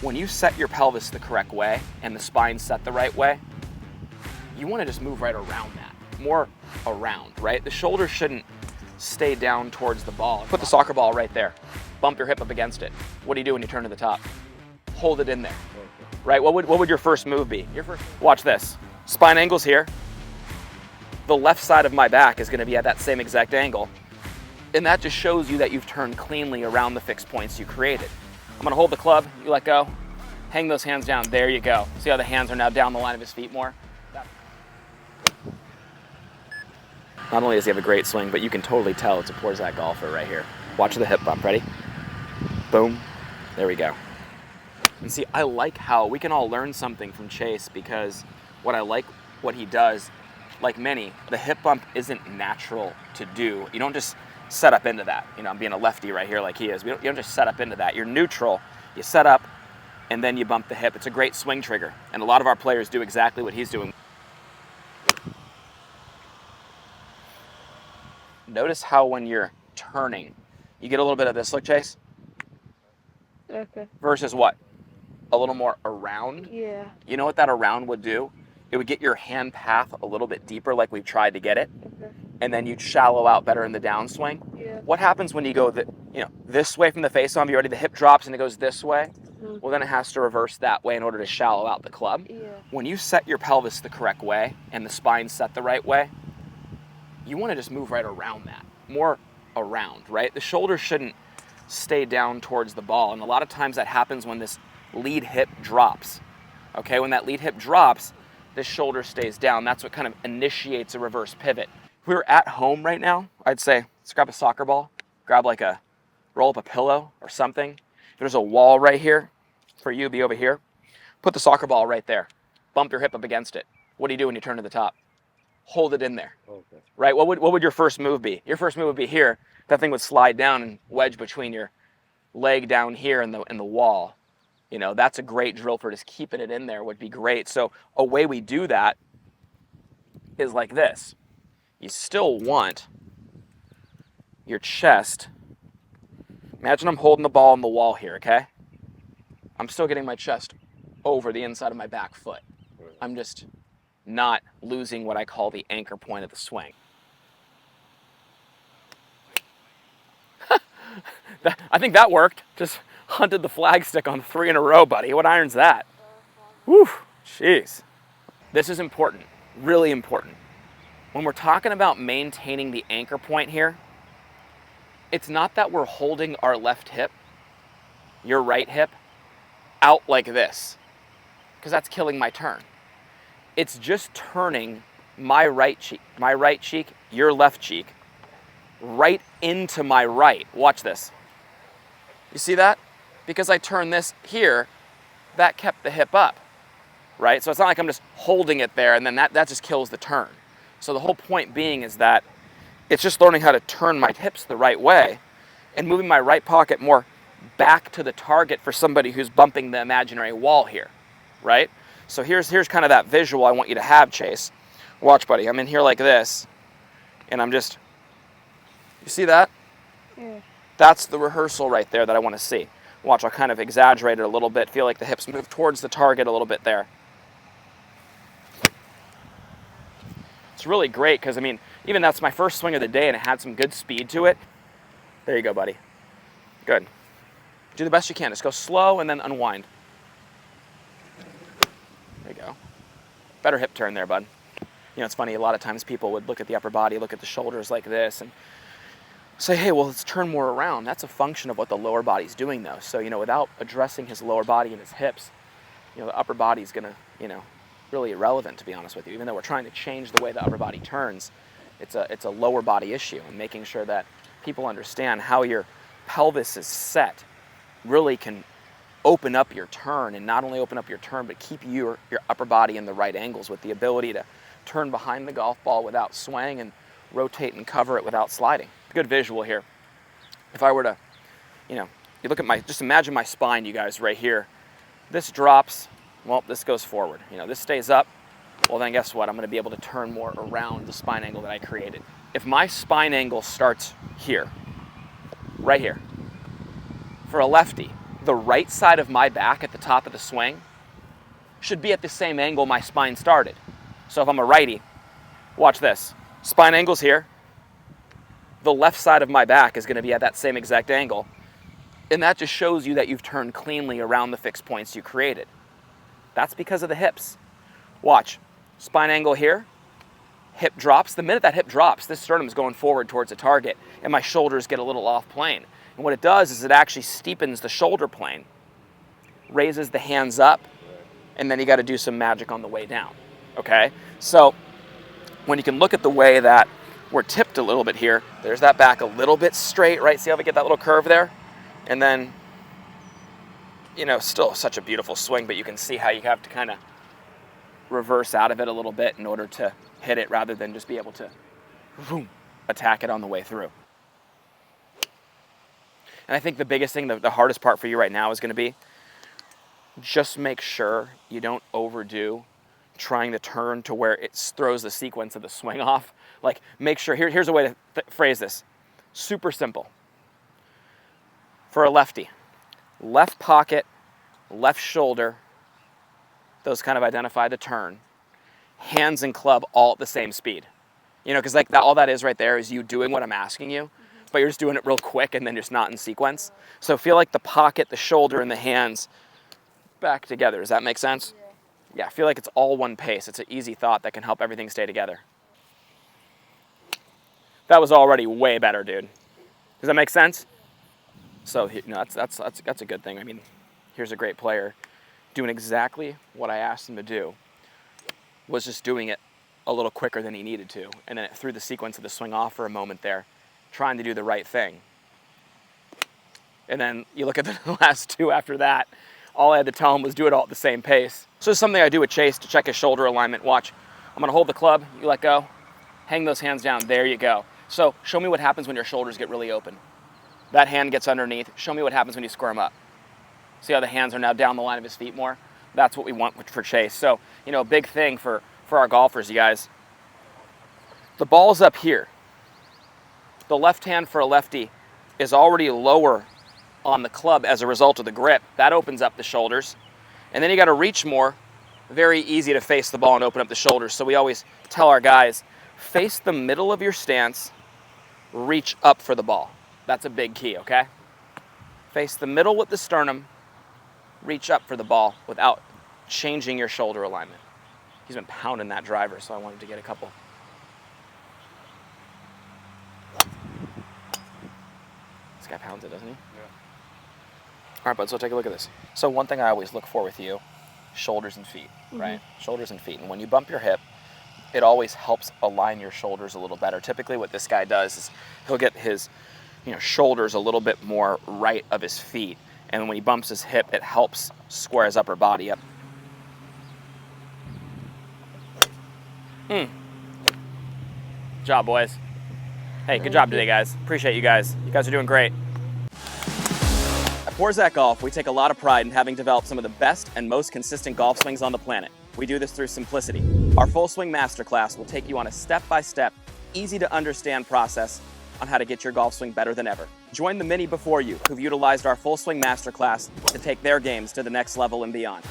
when you set your pelvis the correct way and the spine set the right way, you want to just move right around that, more around, right? The shoulders shouldn't stay down towards the ball. Put the soccer ball right there. Bump your hip up against it. What do you do when you turn to the top? Hold it in there, right? What would your first move be? Watch this. Spine angle's here. The left side of my back is going to be at that same exact angle. And that just shows you that you've turned cleanly around the fixed points you created. I'm gonna hold the club, you let go, hang those hands down, there you go. See how the hands are now down the line of his feet more? Not only does he have a great swing, but you can totally tell it's a Porzak golfer right here. Watch the hip bump, ready? Boom, there we go. And see, I like how we can all learn something from Chase, because what I like what he does, like many, the hip bump isn't natural to do. You don't just set up into that. You know, I'm being a lefty right here like he is. You don't just set up into that. You're neutral, you set up, and then you bump the hip. It's a great swing trigger, and a lot of our players do exactly what he's doing. Notice how when you're turning, you get a little bit of this look, Chase? Okay. Versus what? A little more around? Yeah. You know what that around would do? It would get your hand path a little bit deeper like we've tried to get it. Okay. And then you'd shallow out better in the downswing. Yeah. What happens when you go this way from the face-on? You already the hip drops and it goes this way. Mm-hmm. Well, then it has to reverse that way in order to shallow out the club. Yeah. When you set your pelvis the correct way and the spine set the right way, you want to just move right around that, more around, right? The shoulders shouldn't stay down towards the ball, and a lot of times that happens when this lead hip drops. Okay, when that lead hip drops, this shoulder stays down. That's what kind of initiates a reverse pivot. If we were at home right now, I'd say, let's grab a soccer ball, roll up a pillow or something. If there's a wall right here, for you, be over here. Put the soccer ball right there. Bump your hip up against it. What do you do when you turn to the top? Hold it in there. Okay. Right? What would your first move be? Your first move would be here. That thing would slide down and wedge between your leg down here and the wall. You know, that's a great drill for just keeping it in there would be great. So a way we do that is like this. You still want your chest. Imagine I'm holding the ball on the wall here, okay? I'm still getting my chest over the inside of my back foot. I'm just not losing what I call the anchor point of the swing. I think that worked. Just hunted the flag stick on 3 in a row, buddy. What iron's that? Whew, jeez. This is important, really important. When we're talking about maintaining the anchor point here, it's not that we're holding our left hip, your right hip, out like this, because that's killing my turn. It's just turning my right cheek, your left cheek, right into my right. Watch this. You see that? Because I turned this here, that kept the hip up, right? So it's not like I'm just holding it there and then that just kills the turn. So the whole point being is that it's just learning how to turn my hips the right way and moving my right pocket more back to the target for somebody who's bumping the imaginary wall here, right? So here's kind of that visual I want you to have, Chase. Watch, buddy. I'm in here like this, and I'm just, you see that? Yeah. That's the rehearsal right there that I want to see. Watch, I'll kind of exaggerate it a little bit. Feel like the hips move towards the target a little bit there. It's really great because, I mean, even that's my first swing of the day and it had some good speed to it. There you go, buddy. Good. Do the best you can. Just go slow and then unwind. There you go. Better hip turn there, bud. You know, it's funny, a lot of times people would look at the upper body, look at the shoulders like this, and say, hey, well, let's turn more around. That's a function of what the lower body's doing, though. So, you know, without addressing his lower body and his hips, you know, the upper body's going to, you know, really irrelevant, to be honest with you. Even though we're trying to change the way the upper body turns, it's a lower body issue, and making sure that people understand how your pelvis is set really can open up your turn, and not only open up your turn, but keep your upper body in the right angles with the ability to turn behind the golf ball without swaying and rotate and cover it without sliding. Good visual here. If I were to, you know, you look at just imagine my spine, you guys, right here. This drops, well, this goes forward. You know, this stays up, well then guess what? I'm gonna be able to turn more around the spine angle that I created. If my spine angle starts here, right here, for a lefty, the right side of my back at the top of the swing should be at the same angle my spine started. So if I'm a righty, watch this. Spine angle's here. The left side of my back is going to be at that same exact angle. And that just shows you that you've turned cleanly around the fixed points you created. That's because of the hips. Watch. Spine angle here. Hip drops. The minute that hip drops, this sternum is going forward towards a target, and my shoulders get a little off plane. And what it does is it actually steepens the shoulder plane, raises the hands up, and then you got to do some magic on the way down. Okay? So when you can look at the way that we're tipped a little bit here, there's that back a little bit straight, right? See how we get that little curve there? And then, you know, still such a beautiful swing, but you can see how you have to kind of reverse out of it a little bit in order to hit it rather than just be able to attack it on the way through. And I think the biggest thing, the hardest part for you right now is going to be just make sure you don't overdo trying to turn to where it throws the sequence of the swing off. Like, make sure, here's a way to phrase this. Super simple. For a lefty, left pocket, left shoulder, those kind of identify the turn. Hands and club all at the same speed. You know, because like all that is right there is you doing what I'm asking you, but you're just doing it real quick and then just not in sequence. So feel like the pocket, the shoulder, and the hands back together. Does that make sense? Yeah, I feel like it's all one pace. It's an easy thought that can help everything stay together. That was already way better, dude. Does that make sense? So you know, that's a good thing. I mean, here's a great player doing exactly what I asked him to do. Was just doing it a little quicker than he needed to, and then it threw the sequence of the swing off for a moment there, trying to do the right thing. And then you look at the last two after that, all I had to tell him was do it all at the same pace. So it's something I do with Chase to check his shoulder alignment. Watch, I'm gonna hold the club, you let go, hang those hands down, there you go. So show me what happens when your shoulders get really open. That hand gets underneath, show me what happens when you square them up. See how the hands are now down the line of his feet more? That's what we want for Chase. So, you know, a big thing for our golfers, you guys, the ball's up here. The left hand for a lefty is already lower on the club as a result of the grip. That opens up the shoulders. And then you got to reach more. Very easy to face the ball and open up the shoulders. So we always tell our guys, face the middle of your stance, reach up for the ball. That's a big key, okay? Face the middle with the sternum, reach up for the ball without changing your shoulder alignment. He's been pounding that driver, so I wanted to get a couple. This guy pounds it, doesn't he? Yeah. All right, bud, so take a look at this. So one thing I always look for with you, shoulders and feet, right? Shoulders and feet. And when you bump your hip, it always helps align your shoulders a little better. Typically what this guy does is he'll get his shoulders a little bit more right of his feet. And when he bumps his hip, it helps square his upper body up. Good job, boys. Hey, good job today, guys. Appreciate you guys. You guys are doing great. At Porzak Golf, we take a lot of pride in having developed some of the best and most consistent golf swings on the planet. We do this through simplicity. Our Full Swing Masterclass will take you on a step-by-step, easy-to-understand process on how to get your golf swing better than ever. Join the many before you who've utilized our Full Swing Masterclass to take their games to the next level and beyond.